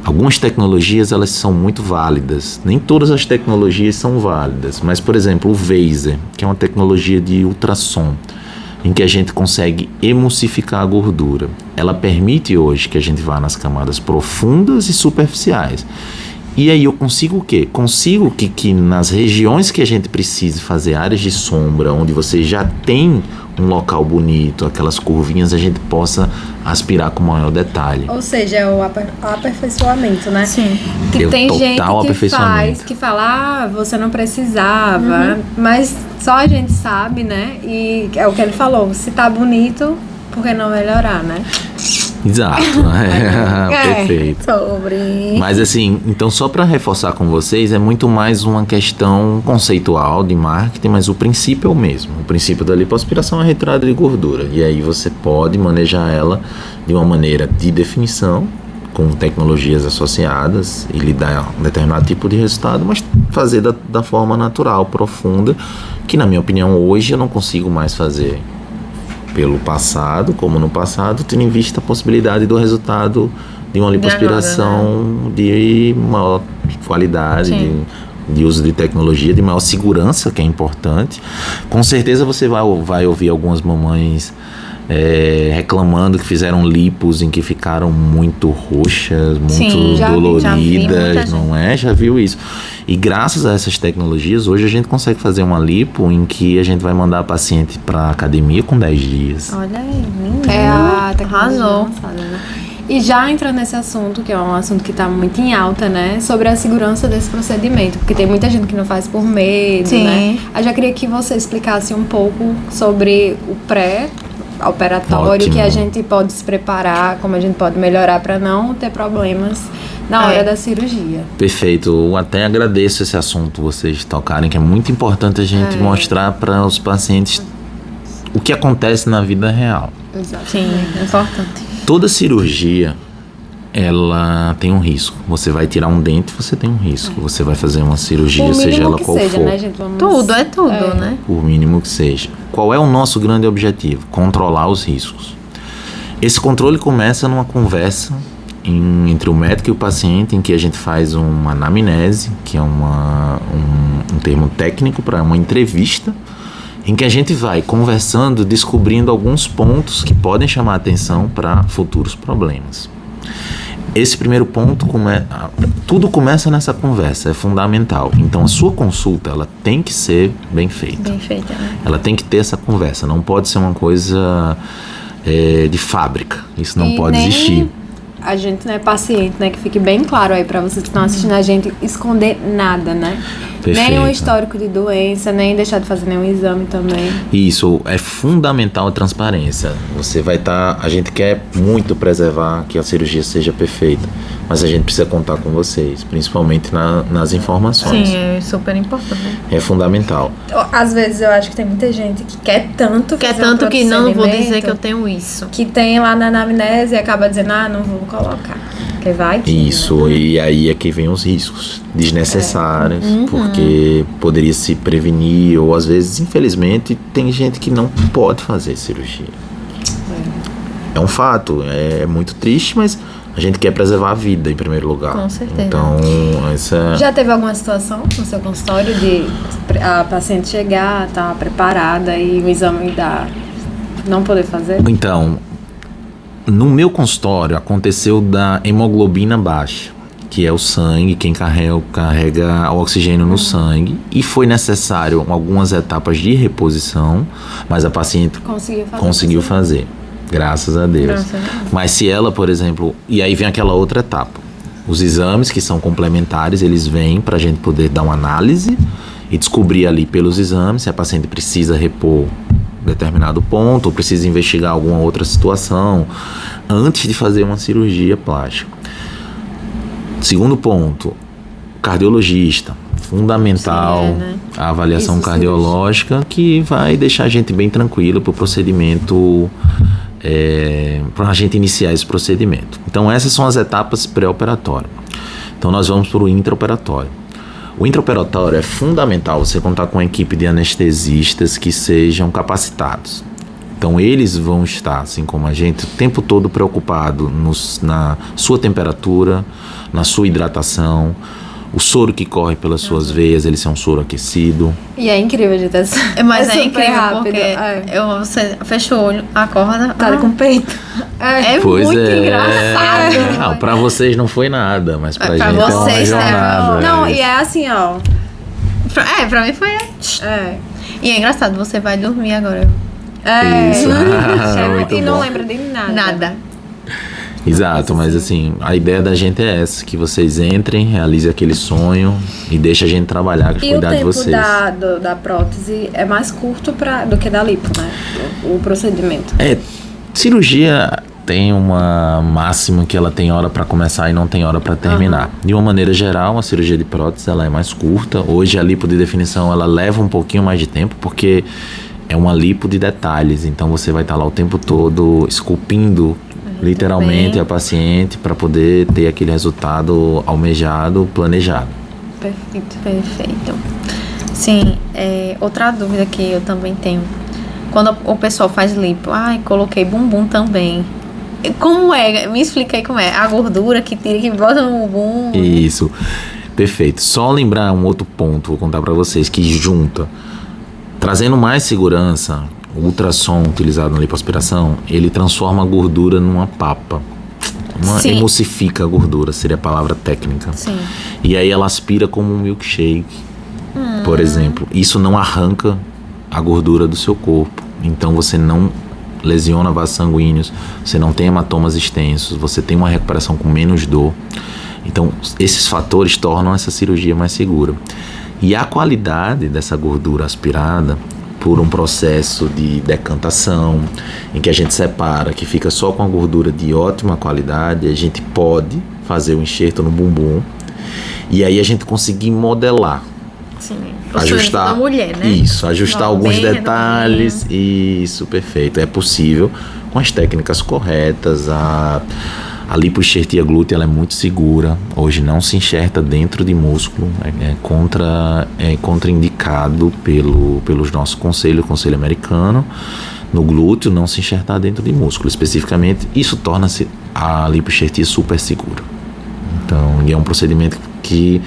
[SPEAKER 4] Algumas tecnologias, elas são muito válidas. Nem todas as tecnologias são válidas. Mas, por exemplo, o Vaser, que é uma tecnologia de ultrassom, em que a gente consegue emulsificar a gordura. Ela permite hoje que a gente vá nas camadas profundas e superficiais. E aí eu consigo o quê? Consigo que nas regiões que a gente precise fazer áreas de sombra, onde você já tem um local bonito, aquelas curvinhas, a gente possa aspirar com maior detalhe.
[SPEAKER 3] Ou seja, é o aperfeiçoamento, né?
[SPEAKER 2] Sim.
[SPEAKER 3] Que tem gente que
[SPEAKER 4] aperfeiçoamento.
[SPEAKER 3] que fala, você não precisava, mas só a gente sabe, né? E é o que ele falou, se tá bonito, por que não melhorar, né?
[SPEAKER 4] Exato, perfeito.
[SPEAKER 2] Sobre.
[SPEAKER 4] Mas assim, então só para reforçar com vocês, é muito mais uma questão conceitual de marketing, mas o princípio é o mesmo. O princípio da lipoaspiração é a retirada de gordura, e aí você pode manejar ela de uma maneira de definição, com tecnologias associadas, e lhe dar um determinado tipo de resultado, mas fazer da forma natural, profunda, que na minha opinião hoje eu não consigo mais fazer pelo passado, como no passado, tendo em vista a possibilidade do resultado de uma lipoaspiração de maior qualidade, de uso de tecnologia, de maior segurança, que é importante. Com certeza você vai ouvir algumas mamães reclamando que fizeram lipos em que ficaram muito roxas, muito doloridas, não é? Já viu isso. E graças a essas tecnologias, hoje a gente consegue fazer uma lipo em que a gente vai mandar a paciente para academia com 10 dias.
[SPEAKER 2] Olha aí, menina.
[SPEAKER 3] É a tecnologia
[SPEAKER 2] Arrasou.
[SPEAKER 3] avançada, né? E já entrando nesse assunto, que é um assunto que está muito em alta, né? Sobre a segurança desse procedimento, porque tem muita gente que não faz por medo,
[SPEAKER 2] Sim.
[SPEAKER 3] né? Eu já queria que você explicasse um pouco sobre o pré-operatório,
[SPEAKER 4] Ótimo.
[SPEAKER 3] que a gente pode se preparar, como a gente pode melhorar para não ter problemas na hora da cirurgia.
[SPEAKER 4] Perfeito, eu até agradeço esse assunto vocês tocarem, que é muito importante a gente mostrar para os pacientes o que acontece na vida real.
[SPEAKER 3] Exato.
[SPEAKER 2] Sim, é importante.
[SPEAKER 4] Toda cirurgia, ela tem um risco. Você vai tirar um dente, você tem um risco. Você vai fazer uma cirurgia,
[SPEAKER 3] O
[SPEAKER 4] seja
[SPEAKER 3] mínimo
[SPEAKER 4] ela
[SPEAKER 3] que
[SPEAKER 4] qual
[SPEAKER 3] seja,
[SPEAKER 4] for.
[SPEAKER 3] né, gente? Vamos...
[SPEAKER 2] Tudo, é tudo, né?
[SPEAKER 4] Por mínimo que seja. Qual é o nosso grande objetivo? Controlar os riscos. Esse controle começa numa conversa entre o médico e o paciente, em que a gente faz uma anamnese, que é um termo técnico para uma entrevista, em que a gente vai conversando, descobrindo alguns pontos que podem chamar a atenção para futuros problemas. Esse primeiro ponto, tudo começa nessa conversa, é fundamental. Então a sua consulta, ela tem que ser bem feita.
[SPEAKER 2] Bem feita, né?
[SPEAKER 4] Ela tem que ter essa conversa, não pode ser uma coisa de fábrica, isso não
[SPEAKER 3] E
[SPEAKER 4] pode
[SPEAKER 3] nem
[SPEAKER 4] existir.
[SPEAKER 3] A gente, né, paciente, né, que fique bem claro aí pra vocês que estão assistindo a gente, esconder nada, né?
[SPEAKER 4] Perfeito.
[SPEAKER 3] Nem um histórico de doença, nem deixar de fazer nenhum exame também.
[SPEAKER 4] Isso, é fundamental a transparência. Você vai estar... A gente quer muito preservar que a cirurgia seja perfeita, mas a gente precisa contar com vocês, principalmente nas informações.
[SPEAKER 2] Sim, é super importante.
[SPEAKER 4] É fundamental.
[SPEAKER 3] Às vezes eu acho que tem muita gente que quer tanto
[SPEAKER 2] Que é
[SPEAKER 3] fazer
[SPEAKER 2] tanto que não vou
[SPEAKER 3] procedimento,
[SPEAKER 2] dizer que eu tenho isso.
[SPEAKER 3] que tem lá na anamnese e acaba dizendo, não vou colocar. Porque vai que,
[SPEAKER 4] Isso,
[SPEAKER 3] né?
[SPEAKER 4] e aí é que vem os riscos desnecessários, porque poderia se prevenir, ou às vezes, infelizmente, tem gente que não pode fazer cirurgia. É um fato, é muito triste, mas a gente quer preservar a vida em primeiro lugar.
[SPEAKER 2] Com certeza.
[SPEAKER 4] Então, essa...
[SPEAKER 3] Já teve alguma situação no seu consultório de a paciente chegar, tá preparada e o exame não poder fazer?
[SPEAKER 4] Então, No meu consultório aconteceu da hemoglobina baixa, que é o sangue, quem carrega o oxigênio no sangue, e foi necessário algumas etapas de reposição, mas a paciente conseguiu fazer, graças a Deus.
[SPEAKER 2] Graças a Deus.
[SPEAKER 4] Mas se ela, por exemplo, e aí vem aquela outra etapa, os exames que são complementares, eles vêm para a gente poder dar uma análise e descobrir ali pelos exames se a paciente precisa repor determinado ponto ou precisa investigar alguma outra situação antes de fazer uma cirurgia plástica. Segundo ponto, cardiologista, fundamental.
[SPEAKER 2] Sim, né?
[SPEAKER 4] A avaliação
[SPEAKER 3] Isso,
[SPEAKER 4] cardiológica, que vai deixar a gente bem tranquilo para o procedimento, para a gente iniciar esse procedimento. Então essas são as etapas pré-operatórias. Então nós vamos para o intraoperatório. O intraoperatório é fundamental você contar com uma equipe de anestesistas que sejam capacitados. Então eles vão estar, assim como a gente, o tempo todo preocupado na sua temperatura, na sua hidratação, o soro que corre pelas suas veias, ele ser um soro aquecido.
[SPEAKER 3] E é incrível de ter
[SPEAKER 2] Mas é
[SPEAKER 3] super
[SPEAKER 2] incrível
[SPEAKER 3] rápido.
[SPEAKER 2] porque você fecha o olho, acorda,
[SPEAKER 3] Tá com o peito.
[SPEAKER 2] é
[SPEAKER 4] Pois
[SPEAKER 2] muito
[SPEAKER 4] é.
[SPEAKER 2] engraçado.
[SPEAKER 4] Não, pra vocês não foi nada, mas pra
[SPEAKER 2] Pra
[SPEAKER 4] gente é uma
[SPEAKER 2] vocês, né?
[SPEAKER 4] jornada.
[SPEAKER 3] Não, e é assim, ó.
[SPEAKER 2] Pra mim foi.
[SPEAKER 3] É.
[SPEAKER 2] E é engraçado, você vai dormir agora.
[SPEAKER 4] Isso. Muito
[SPEAKER 3] E não
[SPEAKER 4] bom.
[SPEAKER 3] lembra de nada.
[SPEAKER 2] Nada.
[SPEAKER 4] Exato, mas assim, a ideia da gente é essa, que vocês entrem, realizem aquele sonho e deixem a gente trabalhar com
[SPEAKER 3] E o
[SPEAKER 4] cuidar de
[SPEAKER 3] tempo
[SPEAKER 4] vocês.
[SPEAKER 3] da prótese é mais curto do que da lipo, né? O procedimento.
[SPEAKER 4] Cirurgia tem uma máxima que ela tem hora para começar e não tem hora para terminar. De uma maneira geral, a cirurgia de prótese ela é mais curta. Hoje a lipo de definição ela leva um pouquinho mais de tempo porque é uma lipo de detalhes. Então você vai estar lá o tempo todo esculpindo literalmente a paciente para poder ter aquele resultado almejado, planejado.
[SPEAKER 2] Perfeito. Sim, outra dúvida que eu também tenho. Quando o pessoal faz lipo, coloquei bumbum também. Como é? Me explica aí como é. A gordura que tira, que bota no bumbum.
[SPEAKER 4] Isso, perfeito. Só lembrar um outro ponto, vou contar para vocês, que junta, trazendo mais segurança, o ultrassom utilizado na lipoaspiração, ele transforma a gordura numa papa.
[SPEAKER 2] Sim.
[SPEAKER 4] Emulsifica a gordura, seria a palavra técnica.
[SPEAKER 2] Sim.
[SPEAKER 4] E aí ela aspira como um milkshake, por exemplo. Isso não arranca a gordura do seu corpo. Então você não lesiona vasos sanguíneos, você não tem hematomas extensos, você tem uma recuperação com menos dor. Então esses fatores tornam essa cirurgia mais segura. E a qualidade dessa gordura aspirada, por um processo de decantação, em que a gente separa, que fica só com a gordura de ótima qualidade, a gente pode fazer o enxerto no bumbum e aí a gente conseguir modelar.
[SPEAKER 2] Sim.
[SPEAKER 4] Ajustar
[SPEAKER 2] da mulher, né?
[SPEAKER 4] Isso, ajustar
[SPEAKER 2] Não,
[SPEAKER 4] alguns
[SPEAKER 2] bem
[SPEAKER 4] detalhes. Isso, perfeito. É possível com as técnicas corretas. A lipoenxertia glútea ela é muito segura. Hoje não se enxerta dentro de músculo. É contraindicado pelos nossos conselhos, o Conselho Americano. No glúteo não se enxertar dentro de músculo. Especificamente, isso torna-se a lipoenxertia super segura. Então, e é um procedimento que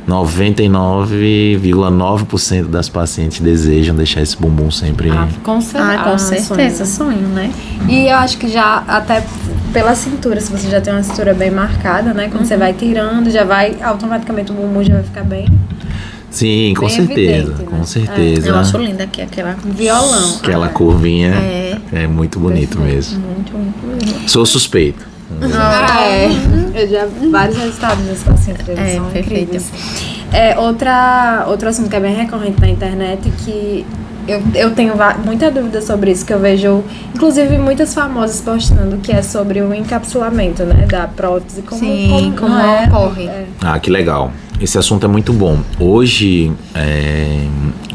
[SPEAKER 4] 99,9% das pacientes desejam deixar esse bumbum sempre.
[SPEAKER 3] Com
[SPEAKER 2] certeza, sonho, né?
[SPEAKER 3] E eu acho que já, até pela cintura, se você já tem uma cintura bem marcada, né? Quando você vai tirando, já vai, automaticamente o bumbum já vai ficar bem
[SPEAKER 4] Sim, com
[SPEAKER 3] bem
[SPEAKER 4] certeza,
[SPEAKER 3] evidente,
[SPEAKER 4] com
[SPEAKER 3] né?
[SPEAKER 4] certeza.
[SPEAKER 2] Eu acho linda aqui aquela
[SPEAKER 3] violão.
[SPEAKER 4] Aquela curvinha é muito bonito mesmo.
[SPEAKER 2] muito mesmo.
[SPEAKER 4] Sou suspeito.
[SPEAKER 3] Eu já vários resultados desse paciente, eles são
[SPEAKER 2] perfeito.
[SPEAKER 3] incríveis. Outro assunto que é bem recorrente na internet, que eu tenho muita dúvida sobre isso, que eu vejo, inclusive, muitas famosas postando, que é sobre o encapsulamento, né, da prótese. Como
[SPEAKER 2] ocorre.
[SPEAKER 4] Ah, que legal. Esse assunto é muito bom. Hoje,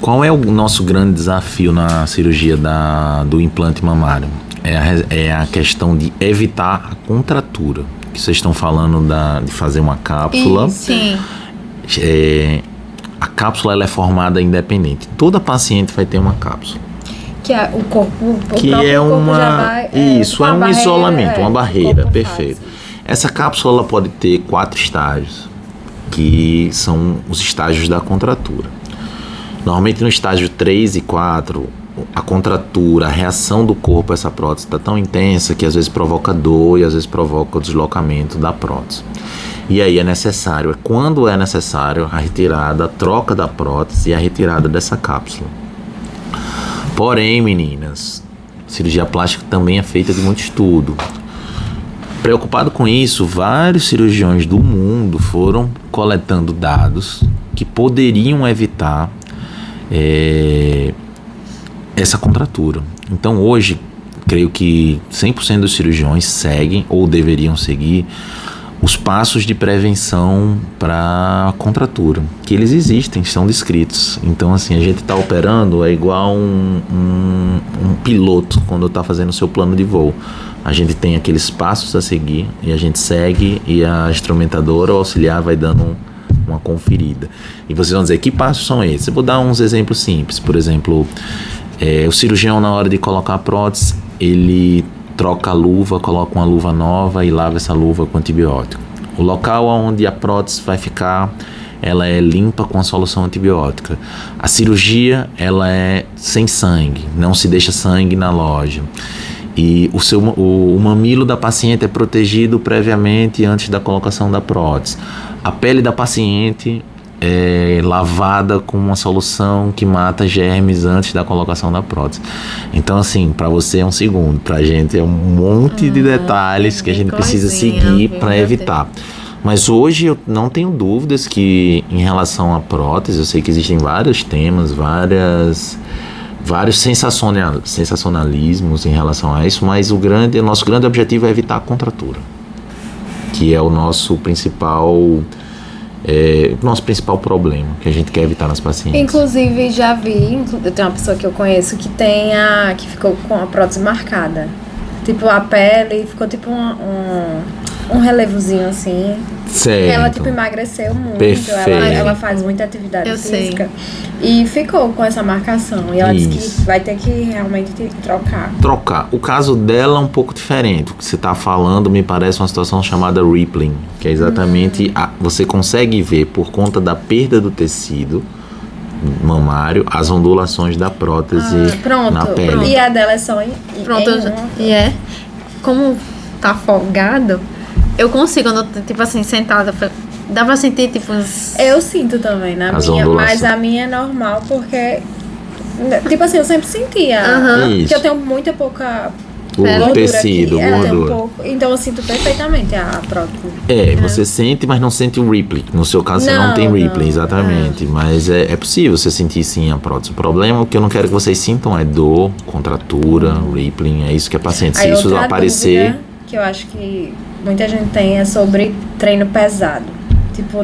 [SPEAKER 4] qual é o nosso grande desafio na cirurgia do implante mamário? É a questão de evitar a contratura. Que vocês estão falando de fazer uma cápsula.
[SPEAKER 2] Sim.
[SPEAKER 4] A cápsula ela é formada independente. Toda paciente vai ter uma cápsula.
[SPEAKER 3] Que é o corpo, o
[SPEAKER 4] Que
[SPEAKER 3] próprio
[SPEAKER 4] é
[SPEAKER 3] corpo
[SPEAKER 4] uma.
[SPEAKER 3] já vai,
[SPEAKER 4] Isso, é um
[SPEAKER 3] barreira,
[SPEAKER 4] isolamento, uma
[SPEAKER 3] o
[SPEAKER 4] barreira,
[SPEAKER 3] corpo
[SPEAKER 4] perfeito.
[SPEAKER 3] faz.
[SPEAKER 4] Essa cápsula ela pode ter 4 estágios, que são os estágios da contratura. Normalmente no estágio 3 e 4, a contratura, a reação do corpo a essa prótese está tão intensa que às vezes provoca dor e às vezes provoca o deslocamento da prótese. E aí quando é necessário, a retirada, a troca da prótese e a retirada dessa cápsula. Porém, meninas, cirurgia plástica também é feita de muito estudo. Preocupado com isso, vários cirurgiões do mundo foram coletando dados que poderiam evitar essa contratura. Então hoje, creio que 100% dos cirurgiões seguem ou deveriam seguir os passos de prevenção para contratura, que eles existem, são descritos. Então assim, a gente está operando é igual um piloto quando está fazendo o seu plano de voo. A gente tem aqueles passos a seguir e a gente segue e a instrumentadora ou auxiliar vai dando uma conferida. E vocês vão dizer, que passos são esses? Eu vou dar uns exemplos simples. Por exemplo, o cirurgião, na hora de colocar a prótese, ele troca a luva, coloca uma luva nova e lava essa luva com antibiótico. O local onde a prótese vai ficar, ela é limpa com a solução antibiótica. A cirurgia, ela é sem sangue, não se deixa sangue na loja. E o mamilo da paciente é protegido previamente antes da colocação da prótese. A pele da paciente é lavada com uma solução que mata germes antes da colocação da prótese. Então, assim, para você é um segundo, pra gente é um monte de detalhes que a gente precisa seguir para evitar. Mas hoje eu não tenho dúvidas que, em relação à prótese, eu sei que existem vários temas, vários sensacionalismos em relação a isso, mas o nosso grande objetivo é evitar a contratura, que é o nosso principal problema que a gente quer evitar nas pacientes.
[SPEAKER 3] Inclusive, já vi, eu tenho uma pessoa que eu conheço que que ficou com a prótese marcada. Tipo, a pele ficou tipo um relevozinho assim.
[SPEAKER 4] Certo.
[SPEAKER 3] Ela tipo emagreceu muito.
[SPEAKER 4] Perfeito.
[SPEAKER 3] Ela faz muita atividade física. E ficou com essa marcação. E ela disse que vai ter que realmente trocar.
[SPEAKER 4] O caso dela é um pouco diferente. O que você está falando me parece uma situação chamada rippling, que é exatamente você consegue ver, por conta da perda do tecido mamário, as ondulações da prótese na pele.
[SPEAKER 3] Pronto. E a dela é só
[SPEAKER 2] como tá folgado, eu consigo, quando eu, tipo assim, sentada, dá pra sentir, tipo, uns...
[SPEAKER 3] Eu sinto também na minha, mas a minha é normal, porque, tipo assim, eu sempre sentia. Porque eu tenho muito pouca
[SPEAKER 4] o tecido, gordura.
[SPEAKER 3] Então eu sinto perfeitamente a prótese.
[SPEAKER 4] Você sente, mas não sente o rippling. No seu caso, você não tem rippling, exatamente. Mas é possível você sentir sim a prótese. O problema, o que eu não quero que vocês sintam é dor, contratura, rippling. É isso que é paciente. Se isso aparecer...
[SPEAKER 3] que eu acho que muita gente tem é sobre treino pesado. Tipo,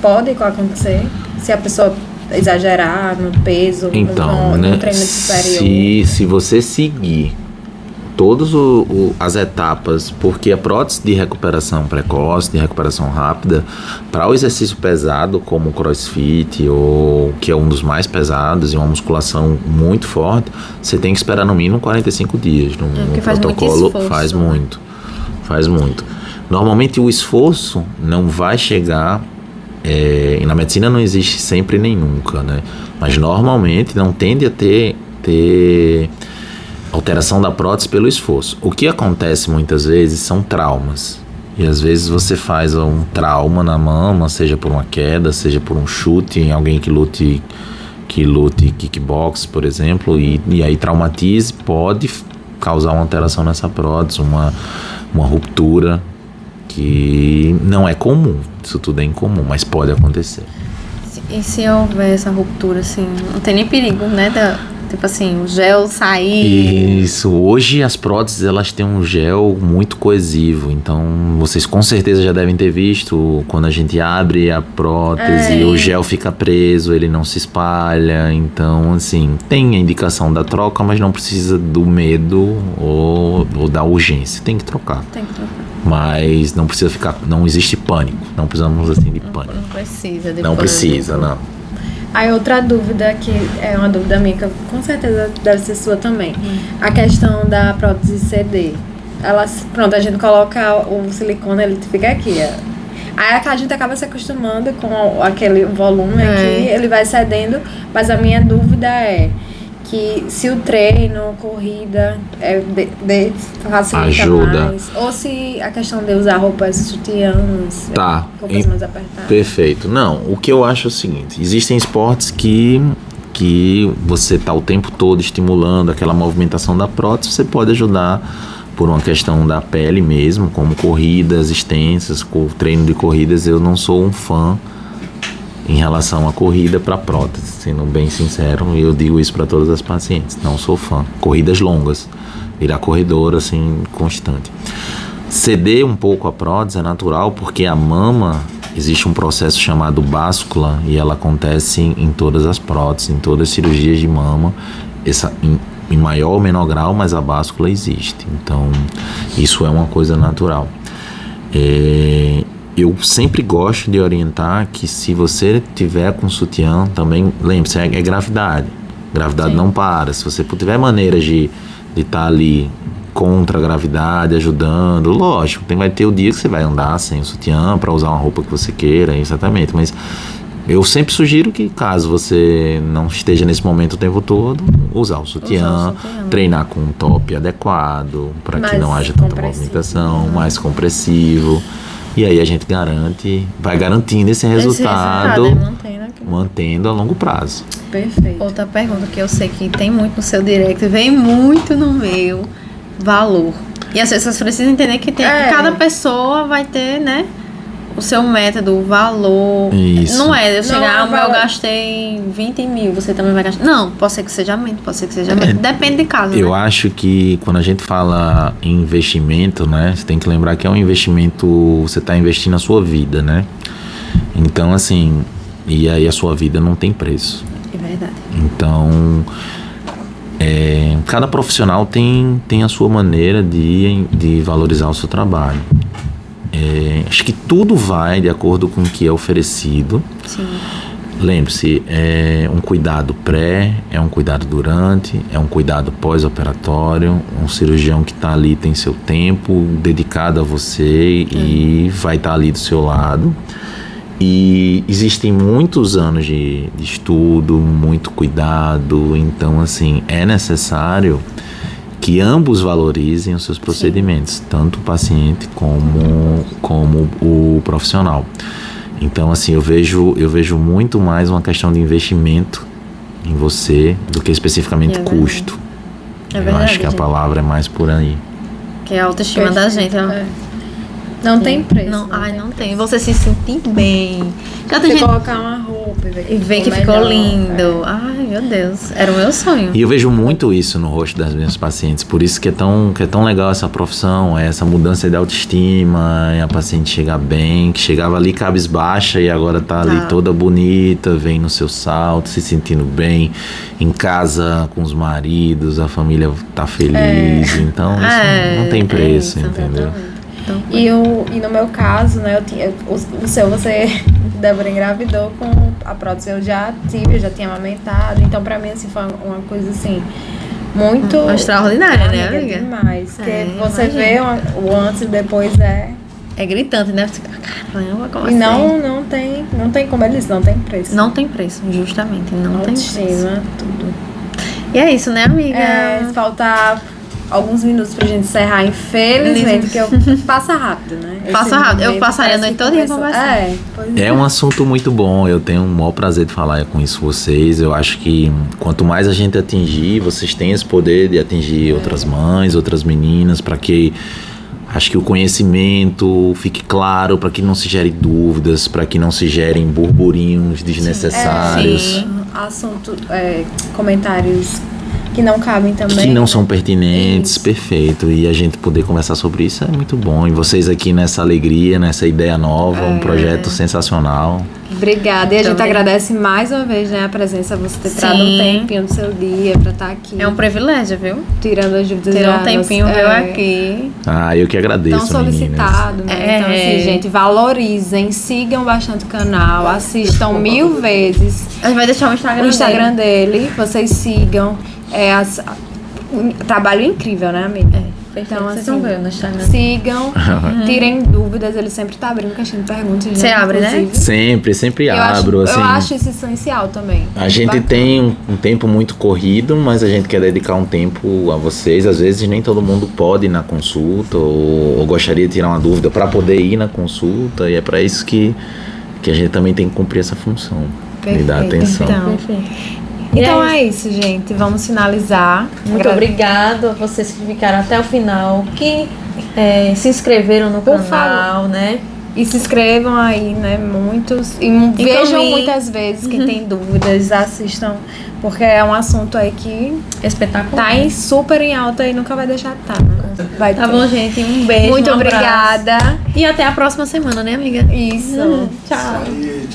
[SPEAKER 3] pode acontecer se a pessoa exagerar no peso,
[SPEAKER 4] então,
[SPEAKER 3] no treino superior.
[SPEAKER 4] Se você seguir todas as etapas, porque a prótese de recuperação precoce, de recuperação rápida, para o exercício pesado, como o crossfit, ou que é um dos mais pesados, e uma musculação muito forte, você tem que esperar no mínimo 45 dias. No protocolo faz muito. Normalmente o esforço não vai chegar... e na medicina não existe sempre nem nunca, né? Mas normalmente não tende a ter alteração da prótese pelo esforço. O que acontece muitas vezes são traumas. E às vezes você faz um trauma na mama, seja por uma queda, seja por um chute em alguém que lute kickbox, por exemplo, e aí traumatize, pode causar uma alteração nessa prótese, uma ruptura, que não é comum. Isso tudo é incomum, mas pode acontecer.
[SPEAKER 2] E se houver essa ruptura, assim, não tem nem perigo, né? Tipo assim, o gel sair...
[SPEAKER 4] Isso. Hoje as próteses, elas têm um gel muito coesivo. Então, vocês com certeza já devem ter visto quando a gente abre a prótese, o gel fica preso, ele não se espalha. Então, assim, tem a indicação da troca, mas não precisa do medo ou da urgência. Tem que trocar. Mas não precisa não existe pânico. Não precisamos assim de pânico. Não precisa.
[SPEAKER 3] Aí outra dúvida, que é uma dúvida minha, que com certeza deve ser sua também. A questão da prótese CD. Pronto, a gente coloca o silicone, ele fica aqui, Aí a gente acaba se acostumando com aquele volume aqui, ele vai cedendo, mas a minha dúvida é que se o treino, corrida, facilita
[SPEAKER 4] Ajuda.
[SPEAKER 3] mais. Ou se a questão de usar roupas sutiãs,
[SPEAKER 4] Tá.
[SPEAKER 3] roupas mais apertadas.
[SPEAKER 4] Perfeito. Não, o que eu acho é o seguinte: existem esportes que você tá o tempo todo estimulando aquela movimentação da prótese, você pode ajudar por uma questão da pele mesmo, como corridas extensas, com treino de corridas. Eu não sou um fã em relação à corrida para prótese, sendo bem sincero, eu digo isso para todas as pacientes, não sou fã. Corridas longas, virar corredor assim, constante. Ceder um pouco a prótese é natural, porque a mama, existe um processo chamado báscula e ela acontece em todas as próteses, em todas as cirurgias de mama, em maior ou menor grau, mas a báscula existe. Então, isso é uma coisa natural. Eu sempre gosto de orientar que se você tiver com sutiã, também, lembre-se, é gravidade. Gravidade
[SPEAKER 2] Sim.
[SPEAKER 4] não para. Se você tiver maneiras de estar ali contra a gravidade, ajudando, lógico, vai ter o dia que você vai andar sem o sutiã para usar uma roupa que você queira, exatamente, mas eu sempre sugiro que, caso você não esteja nesse momento o tempo todo, usar o sutiã, treinar com um top adequado, para que
[SPEAKER 3] Mais
[SPEAKER 4] não haja tanta
[SPEAKER 3] compressivo.
[SPEAKER 4] movimentação, mais compressivo, e aí a gente vai garantindo esse resultado, mantendo a longo prazo.
[SPEAKER 3] Perfeito.
[SPEAKER 2] Outra pergunta que eu sei que tem muito no seu direct, vem muito no meu, valor. E as pessoas precisam entender que cada pessoa vai ter, né, o seu método, o valor.
[SPEAKER 4] Isso.
[SPEAKER 2] Não é eu chegar,
[SPEAKER 3] valor.
[SPEAKER 2] eu gastei 20 mil, você também vai gastar. Não, pode ser que seja menos, pode ser que seja menos. Depende de caso,
[SPEAKER 4] Eu
[SPEAKER 2] né?
[SPEAKER 4] acho que quando a gente fala em investimento, né, você tem que lembrar que é um investimento, você está investindo na sua vida, né? Então, assim, e aí a sua vida não tem preço.
[SPEAKER 2] É verdade.
[SPEAKER 4] Então, cada profissional tem a sua maneira de valorizar o seu trabalho. Acho que tudo vai de acordo com o que é oferecido.
[SPEAKER 2] Sim.
[SPEAKER 4] Lembre-se, é um cuidado pré, é um cuidado durante, é um cuidado pós-operatório. Um cirurgião que está ali tem seu tempo dedicado a você e vai estar ali do seu lado. E existem muitos anos de estudo, muito cuidado. Então, assim, é necessário que ambos valorizem os seus procedimentos, tanto o paciente como o profissional. Então, assim, eu vejo muito mais uma questão de investimento em você do que especificamente custo.
[SPEAKER 2] É
[SPEAKER 4] Eu
[SPEAKER 2] verdade,
[SPEAKER 4] acho que a
[SPEAKER 2] gente.
[SPEAKER 4] palavra é mais por aí.
[SPEAKER 2] Que é a autoestima da gente. Ó.
[SPEAKER 3] Não tem preço.
[SPEAKER 2] Não tem. Você se sentir bem. Já tem
[SPEAKER 3] Você
[SPEAKER 2] gente
[SPEAKER 3] colocar uma roupa
[SPEAKER 2] e ver que ficou
[SPEAKER 3] melhor.
[SPEAKER 2] lindo. Ai, meu Deus. Era o meu sonho.
[SPEAKER 4] E eu vejo muito isso no rosto das minhas pacientes, por isso que é tão legal essa profissão, essa mudança de autoestima, a paciente chegar bem, que chegava ali cabisbaixa e agora tá ali toda bonita, vem no seu salto, se sentindo bem, em casa com os maridos, a família tá feliz, então isso não tem preço,
[SPEAKER 2] isso,
[SPEAKER 4] entendeu?
[SPEAKER 3] E no meu caso, né, o seu, você, Débora, engravidou com a prótese, eu já tinha amamentado, então pra mim, assim, foi uma coisa, assim, muito...
[SPEAKER 2] Extraordinária, né, amiga?
[SPEAKER 3] Demais, porque você
[SPEAKER 2] imagina.
[SPEAKER 3] vê o antes e depois
[SPEAKER 2] É gritante, né? Caramba, como
[SPEAKER 3] E
[SPEAKER 2] assim?
[SPEAKER 3] não tem como eles, não tem preço.
[SPEAKER 2] Não tem preço, justamente. Não tem preço.
[SPEAKER 3] Autoestima, tudo.
[SPEAKER 2] E é isso, né, amiga?
[SPEAKER 3] Falta alguns minutos pra gente encerrar, infelizmente, que passa rápido, né?
[SPEAKER 2] Passa
[SPEAKER 3] Esse
[SPEAKER 2] rápido. Eu
[SPEAKER 3] momento
[SPEAKER 2] passaria a
[SPEAKER 3] parece
[SPEAKER 2] noite
[SPEAKER 3] que
[SPEAKER 2] toda
[SPEAKER 3] começou-
[SPEAKER 2] conversando.
[SPEAKER 3] Pois
[SPEAKER 4] É um assunto muito bom, eu tenho o maior prazer de falar com isso com vocês. Eu acho que quanto mais a gente atingir, vocês têm esse poder de atingir outras mães, outras meninas, para que acho que o conhecimento fique claro, para que não se gerem dúvidas, para que não se gerem burburinhos desnecessários,
[SPEAKER 3] assunto, comentários que não cabem também.
[SPEAKER 4] que não são pertinentes,
[SPEAKER 3] Isso.
[SPEAKER 4] perfeito. E a gente poder conversar sobre isso é muito bom. E vocês aqui nessa alegria, nessa ideia nova, um projeto sensacional.
[SPEAKER 3] Obrigada. E a gente
[SPEAKER 2] Também.
[SPEAKER 3] agradece mais uma vez, né, a presença, você ter tirado um
[SPEAKER 2] Sim.
[SPEAKER 3] tempinho do seu dia pra estar aqui.
[SPEAKER 2] É um privilégio, viu?
[SPEAKER 3] Tirando as dúvidas.
[SPEAKER 2] Tirou
[SPEAKER 3] já,
[SPEAKER 2] um tempinho,
[SPEAKER 3] você-
[SPEAKER 2] veio aqui.
[SPEAKER 4] Ah, eu que agradeço,
[SPEAKER 3] Tão
[SPEAKER 4] meninas.
[SPEAKER 3] solicitado, né? Então, assim, gente, valorizem, sigam bastante o canal, assistam 1000 vezes
[SPEAKER 2] A gente vai deixar o Instagram
[SPEAKER 3] o Instagram dele, vocês sigam. Um trabalho incrível, né, amiga?
[SPEAKER 2] Perfeito.
[SPEAKER 3] Então,
[SPEAKER 2] Vocês
[SPEAKER 3] assim,
[SPEAKER 2] vão ver no Instagram.
[SPEAKER 3] sigam, tirem dúvidas, ele sempre tá abrindo caixinha de perguntas.
[SPEAKER 2] Você abre, né?
[SPEAKER 3] inclusive.
[SPEAKER 4] Sempre
[SPEAKER 3] Eu
[SPEAKER 4] abro, assim.
[SPEAKER 3] Eu acho isso essencial também.
[SPEAKER 4] A gente
[SPEAKER 3] Bacana.
[SPEAKER 4] tem um tempo muito corrido, mas a gente quer dedicar um tempo a vocês. Às vezes nem todo mundo pode ir na consulta ou gostaria de tirar uma dúvida para poder ir na consulta, e é para isso que a gente também tem que cumprir essa função de dar
[SPEAKER 3] Perfeito.
[SPEAKER 4] atenção.
[SPEAKER 3] Então,
[SPEAKER 2] Perfeito.
[SPEAKER 3] então
[SPEAKER 2] E
[SPEAKER 3] é isso, gente. Vamos finalizar.
[SPEAKER 2] Muito obrigado a vocês que ficaram até o final, que se inscreveram no
[SPEAKER 3] Por
[SPEAKER 2] canal, né?
[SPEAKER 3] E se inscrevam aí, né? Muitos. E vejam muitas vezes quem tem dúvidas, assistam. Porque é um assunto aí que
[SPEAKER 2] Espetacular.
[SPEAKER 3] tá super em alta e nunca vai deixar de estar, né? Vai
[SPEAKER 2] Tá
[SPEAKER 3] ter.
[SPEAKER 2] bom, gente? Um beijo.
[SPEAKER 3] Muito
[SPEAKER 2] um abraço.
[SPEAKER 3] obrigada.
[SPEAKER 2] E até a próxima semana, né, amiga?
[SPEAKER 3] Isso.
[SPEAKER 2] Tchau.
[SPEAKER 5] Aí,